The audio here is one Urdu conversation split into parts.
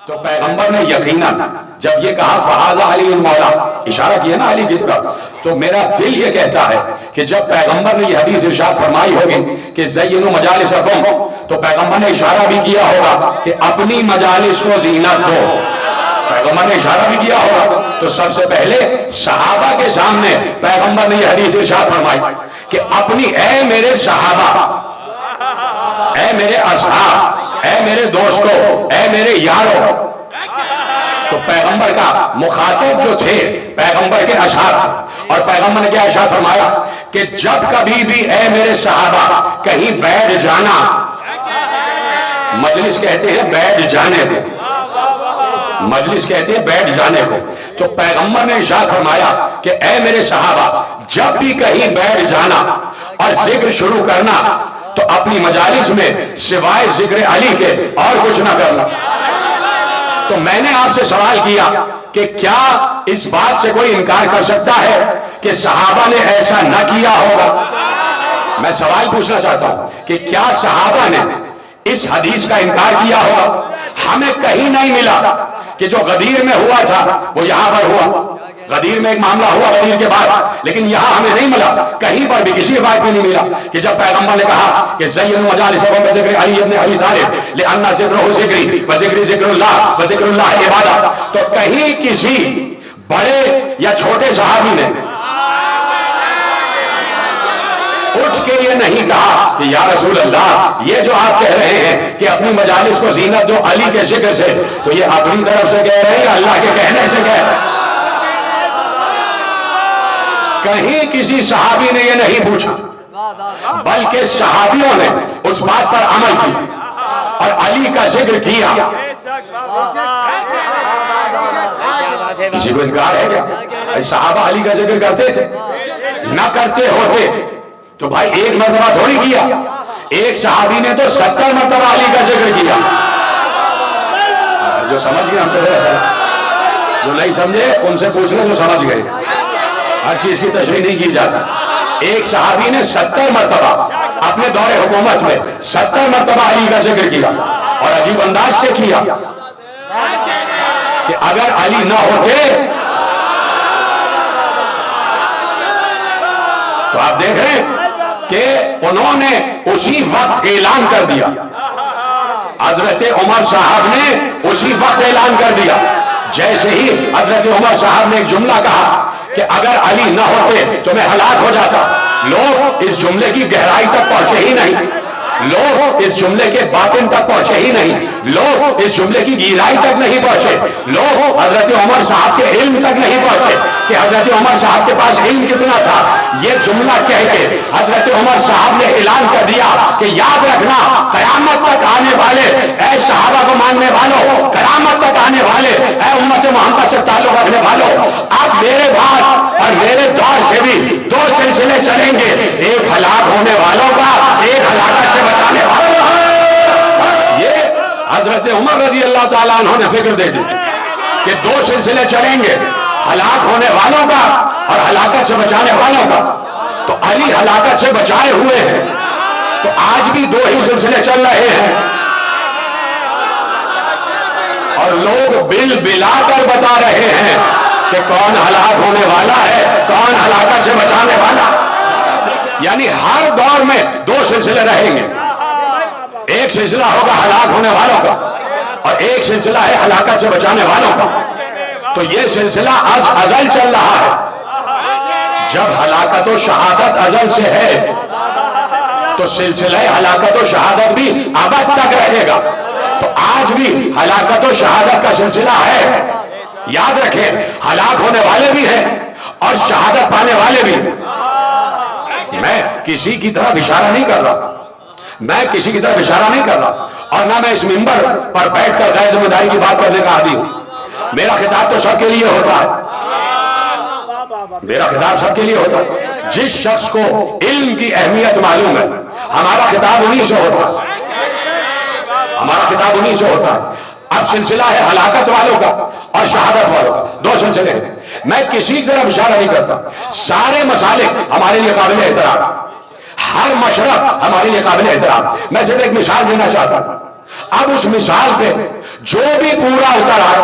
تو پیغمبر نے یقیناً جب یہ کہا فہذا علی المولا، اشارہ کیا نا علی کی طرف، تو میرا دل یہ کہتا ہے کہ جب پیغمبر نے یہ حدیث ارشاد فرمائی ہوگی کہ زینوا مجالسکم، تو پیغمبر نے اشارہ بھی کیا ہوگا کہ اپنی مجالس کو زینت دو، پیغمبر نے اشارہ بھی کیا ہوگا۔ تو سب سے پہلے صحابہ کے سامنے پیغمبر نے یہ حدیث ارشاد فرمائی کہ اپنی اے میرے صحابہ، اے میرے اصحاب، اے میرے دوستوں، اے میرے یاروں، تو پیغمبر کا مخاطب جو تھے پیغمبر کے اشعار تھے، اور پیغمبر نے کیا ارشاد فرمایا کہ جب کبھی بھی اے میرے صحابہ کہیں بیٹھ جانا، مجلس کہتے ہیں بیٹھ جانے کو، مجلس کہتے ہیں بیٹھ جانے کو، تو پیغمبر نے ارشاد فرمایا کہ اے میرے صحابہ جب بھی کہیں بیٹھ جانا اور ذکر شروع کرنا تو اپنی مجالس میں سوائے ذکر علی کے اور کچھ نہ کرنا۔ تو میں نے آپ سے سوال کیا کہ کیا اس بات سے کوئی انکار کر سکتا ہے کہ صحابہ نے ایسا نہ کیا ہوگا؟ میں سوال پوچھنا چاہتا ہوں کہ کیا صحابہ نے اس حدیث کا انکار کیا ہوگا؟ ہمیں کہیں نہیں ملا کہ جو غدیر میں ہوا تھا وہ یہاں پر ہوا، غدیر میں ایک معاملہ ہوا غدیر کے بعد، لیکن یہاں ہمیں نہیں ملا، کہیں پر بھی کسی بات میں نہیں ملا کہ جب پیغمبر نے کہا کہ زینوا مجالسکم بذکر علی ابن ابی طالب لأن ذکرہ ذکری وذکر ذکر اللہ وذکر اللہ عبادہ، تو کہیں کسی بڑے یا چھوٹے صحابی نے اٹھ کے یہ نہیں کہا کہ یا رسول اللہ یہ جو آپ کہہ رہے ہیں کہ اپنی مجالس کو زینت دو علی کے ذکر سے، تو یہ اپنی طرف سے کہہ رہے ہیں یا اللہ کے کہنے سے کہہ رہے ہیں؟ کہیں کسی صحابی نے یہ نہیں پوچھا، بلکہ صحابیوں نے اس بات پر عمل کیا اور علی کا ذکر کیا۔ کسی کو انکار ہے کیا؟ صحابہ علی کا ذکر کرتے تھے؟ نہ کرتے ہوتے تو بھائی ایک مرتبہ تھوڑی کیا، ایک صحابی نے تو 70 مرتبہ علی کا ذکر کیا۔ جو سمجھ گئے ہم تو میرا سر، جو نہیں سمجھے ان سے پوچھنا جو سمجھ گئے، ہر چیز کی تشریح نہیں کی جاتی۔ ایک صحابی نے 70 مرتبہ اپنے دور حکومت میں 70 مرتبہ علی کا ذکر کیا، اور عجیب انداز سے کیا کہ اگر علی نہ ہوتے تو آپ دیکھ رہے ہیں کہ انہوں نے اسی وقت اعلان کر دیا، حضرت عمر صاحب نے اسی وقت اعلان کر دیا، جیسے ہی حضرت عمر صاحب نے ایک جملہ کہا کہ اگر علی نہ ہوتے تو میں ہلاک ہو جاتا، لوگ اس جملے کی گہرائی تک پہنچے ہی نہیں، لوگ اس جملے کے باطن تک پہنچے ہی نہیں، لوگ اس جملے کی گہرائی تک نہیں پہنچے، لوگ حضرت عمر صاحب کے علم تک نہیں پہنچے کہ حضرت عمر صاحب کے پاس علم کتنا تھا۔ یہ جملہ کہہ کے حضرت عمر صاحب نے اعلان کر دیا کہ یاد رکھنا قیامت تک آنے والے اے صحابہ کو ماننے والوں، قیامت تک آنے والے اے امت محمد سے تعلق رکھنے والوں، اب میرے بعد اور میرے دور سے بھی 2 سلسلے چلیں گے، ایک ہلاک ہونے والوں کا، ایک ہلاکت سے بچانے والوں کا۔ یہ حضرت عمر رضی اللہ تعالیٰ عنہ نے فکر دے دی کہ 2 سلسلے چلیں گے، ہلاک ہونے والوں کا اور ہلاکت سے بچانے والوں کا۔ تو علی ہلاکت سے بچائے ہوئے ہیں، تو آج بھی 2 ہی سلسلے چل رہے ہیں، اور لوگ بل بلا کر بتا رہے ہیں کہ کون ہلاک ہونے والا ہے، کون ہلاکت سے بچانے والا۔ یعنی ہر دور میں 2 سلسلے رہیں گے، ایک سلسلہ ہوگا ہلاک ہونے والوں کا اور ایک سلسلہ ہے ہلاکت سے بچانے والوں کا۔ تو یہ سلسلہ از ازل چل رہا ہے، جب ہلاکت و شہادت ازل سے ہے تو سلسلہ ہلاکت و شہادت بھی ابد تک رہے گا۔ تو آج بھی ہلاکت و شہادت کا سلسلہ ہے، یاد رکھیں ہلاک ہونے والے بھی ہیں اور شہادت پانے والے بھی ہیں۔ میں کسی کی طرف اشارہ نہیں کر رہا، میں کسی کی طرف اشارہ نہیں کر رہا، اور نہ میں اس منبر پر بیٹھ کر غیر ذمہ داری کی بات کرنے کا عادی ہوں۔ میرا خطاب تو سب کے لیے ہوتا ہے، میرا خطاب سب کے لیے ہوتا ہے۔ جس شخص کو علم کی اہمیت معلوم ہے، ہمارا خطاب انہی سے ہوتا ہے، ہمارا خطاب انہی سے ہوتا ہے۔ اب سلسلہ ہے ہلاکت والوں کا اور شہادت والوں کا، 2 سلسلے ہیں۔ میں کسی طرف اشارہ نہیں کرتا، سارے مسالک ہمارے لیے قابل احترام، ہر مشرب ہمارے لیے قابل احترام۔ میں صرف ایک مثال دینا چاہتا ہوں۔ اب اس مثال پہ جو بھی پورا اتر آئے،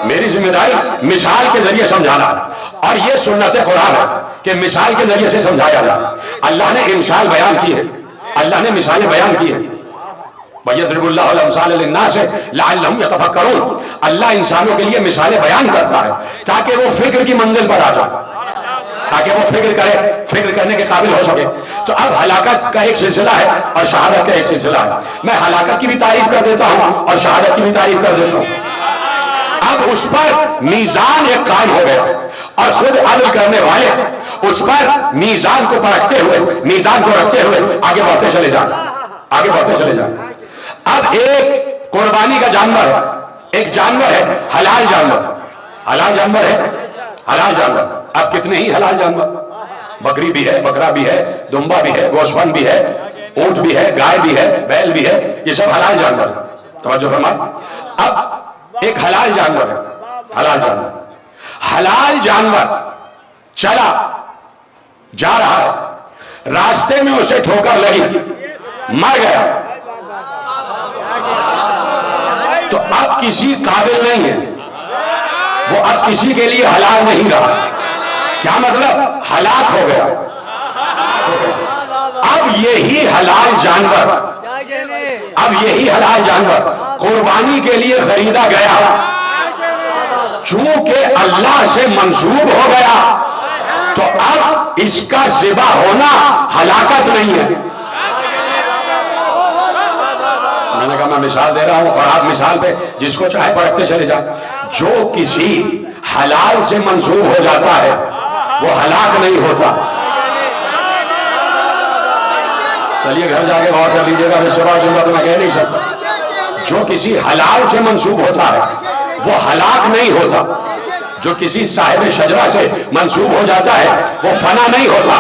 میری ذمہ داری مثال کے ذریعے سمجھانا، اور یہ سنت قرآن ہے کہ مثال کے ذریعے سے سمجھایا جائے۔ اللہ نے مثال بیان کی ہے، اللہ نے مثالیں بیان کی ہے۔ وَيَضْرِبُ اللَّهُ الْأَمْثَالَ لِلنَّاسِ لَعَلَّهُمْ يَتَفَكَّرُونَ، اللہ انسانوں کے لیے مثالیں بیان کرتا ہے تاکہ وہ فکر کی منزل پر آ جائے، تاکہ وہ فکر کرے، فکر کرنے کے قابل ہو سکے۔ تو اب ہلاکت کا ایک سلسلہ ہے اور شہادت کا ایک سلسلہ ہے۔ میں ہلاکت کی بھی تعریف کر دیتا ہوں اور شہادت کی بھی تعریف کر دیتا ہوں۔ اب اس پر میزان ایک قائم ہو گیا اور خود عدل کرنے والے اس پر میزان کو پرکھتے ہوئے، میزان کو رکھتے ہوئے آگے بڑھتے چلے جائیں، آگے بڑھتے چلے جائیں۔ اب ایک قربانی کا جانور ہے، ایک جانور ہے حلال جانور، حلال جانور ہے، حلال جانور۔ اب کتنے ہی حلال جانور، بکری بھی ہے، بکرا بھی ہے، دمبا بھی ہے، گوشفند بھی ہے، اونٹ بھی ہے، گائے بھی ہے، بیل بھی ہے، یہ سب حلال جانور ہے۔ توجہ فرمائیں۔ اب ایک حلال جانور ہے، حلال جانور، حلال جانور چلا جا رہا ہے، راستے میں اسے ٹھوکر لگی، مر گیا، تو اب کسی قابل نہیں ہے، وہ اب کسی کے لیے حلال نہیں رہا۔ کیا مطلب؟ ہلاک ہو گیا۔ اب یہی حلال جانور، اب یہی حلال جانور قربانی کے لیے خریدا گیا، چونکہ اللہ سے منسوب ہو گیا تو اب اس کا ذبح ہونا ہلاکت نہیں ہے۔ میں نے کہا میں مثال دے رہا ہوں اور آپ مثال پہ جس کو چاہے پرکھتے چلے جائیں۔ جو کسی حلال سے منسوب ہو جاتا ہے وہ ہلاک نہیں ہوتا۔ چلیے گھر جا کے غور کر لیجیے گا، اس سے بعد جملہ تو میں کہہ نہیں سکتا۔ جو کسی حلال سے منسوب ہوتا ہے وہ ہلاک نہیں ہوتا، جو کسی صاحب شجرہ سے منسوب ہو جاتا ہے وہ فنا نہیں ہوتا۔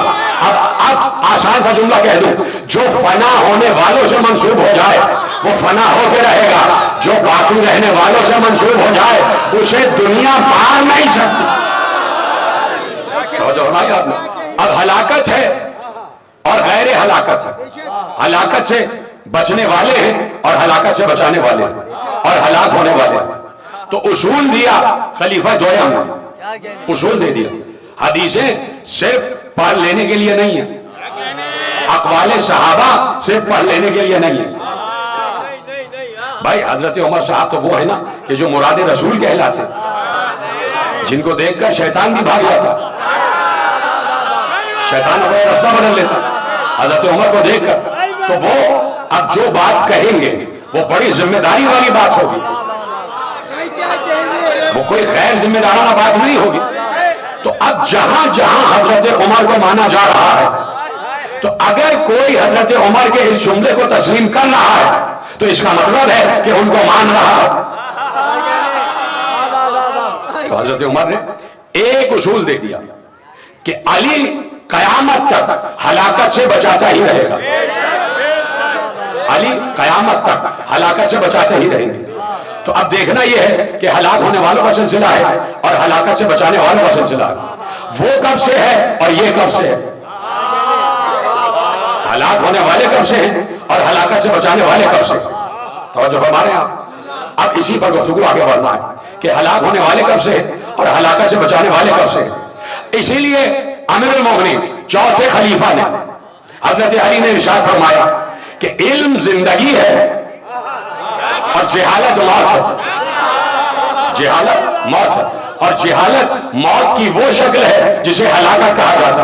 اب آسان سا جملہ کہہ دوں، جو فنا ہونے والوں سے منسوب ہو جائے وہ فنا ہو کے رہے گا، جو باقی رہنے والوں سے منسوب ہو جائے اسے دنیا مار نہیں سکتی۔ توجہ فرمائے آپ نے۔ اب ہلاکت ہے اور غیر ہلاکت ہے، ہلاکت سے بچنے والے ہیں اور ہلاکت سے بچانے والے ہیں اور ہلاک ہونے والے ہیں۔ تو اصول دیا خلیفہ دویم نے، اصول دے دیا۔ حدیثیں صرف پڑھ لینے کے لیے نہیں ہیں، اقوال صحابہ صرف پڑھ لینے کے لیے نہیں ہیں۔ بھائی حضرت عمر صاحب تو وہ ہے نا کہ جو مراد رسول کہلاتے ہیں، جن کو دیکھ کر شیطان بھی بھاگ جاتا، شیطان اپنا راستہ بدل لیتا حضرت عمر کو دیکھ کر۔ تو وہ اب جو بات کہیں گے وہ بڑی ذمہ داری والی بات ہوگی، وہ کوئی غیر ذمہ دارانہ بات نہیں ہوگی۔ تو اب جہاں جہاں حضرت عمر کو مانا جا رہا ہے، تو اگر کوئی حضرت عمر کے اس جملے کو تسلیم کر رہا ہے تو اس کا مطلب ہے کہ ان کو مان رہا ہے۔ تو حضرت عمر نے ایک اصول دے دیا کہ علی قیامت تک ہلاکت سے بچاتا ہی رہے گا، علی قیامت تک ہلاکت سے بچاتے ہی رہیں گے۔ تو اب دیکھنا یہ ہے کہ ہلاک ہونے والوں کا سلسلہ ہے اور ہلاکت سے بچانے والوں کا سلسلہ ہے۔ وہ کب سے ہے اور یہ کب سے ہے؟ ہلاک ہونے والے کب سے ہیں اور ہلاکت سے بچانے والے کب سے؟ توجہ فرما رہے ہیں آپ؟ اب اسی پر گفتگو آگے بڑھنا ہے کہ ہلاک ہونے والے کب سے ہیں اور ہلاکت سے بچانے والے کب سے ہیں۔ اسی لیے امیر المومنین چوتھے خلیفہ نے حضرت علی نے ارشاد فرمایا کہ علم زندگی ہے اور جہالت موت ہے، جہالت موت ہے، اور جہالت موت کی وہ شکل ہے جسے ہلاکت کہا جاتا۔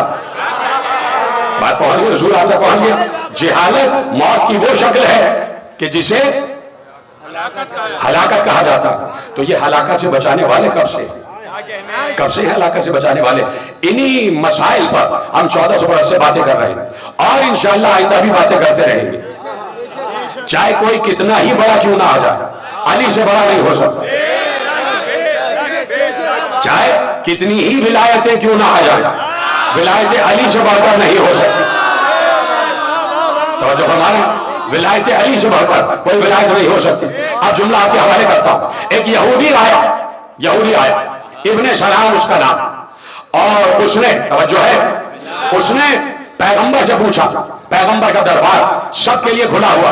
بات پہنچ گئی، رسول آپ تک پہنچ گیا۔ جہالت موت کی وہ شکل ہے کہ جسے ہلاکت کہا جاتا۔ تو یہ ہلاکت سے بچانے والے کب سے، کب سے ہلاکت سے بچانے والے؟ انہی مسائل پر ہم 1400 برس سے باتیں کر رہے ہیں اور انشاءاللہ آئندہ بھی باتیں کرتے رہیں گے۔ چاہے کوئی کتنا ہی بڑا کیوں نہ آ جائے، علی سے بڑا نہیں ہو سکتا۔ چاہے کتنی ہی ولایتیں کیوں نہ آ جائیں، ولایت علی سے بڑھ کر نہیں ہو سکتی۔ توجہ فرمائیں، ولایت علی سے بڑھ کر کوئی ولایت نہیں ہو سکتی۔ اب جملہ آپ کے حوالے کرتا ہوں۔ ایک یہودی آیا، ابن سلام اس کا نام، اور اس نے، توجہ ہے، اس نے پیغمبر سے پوچھا، پیغمبر کا دربار سب کے لیے کھلا ہوا،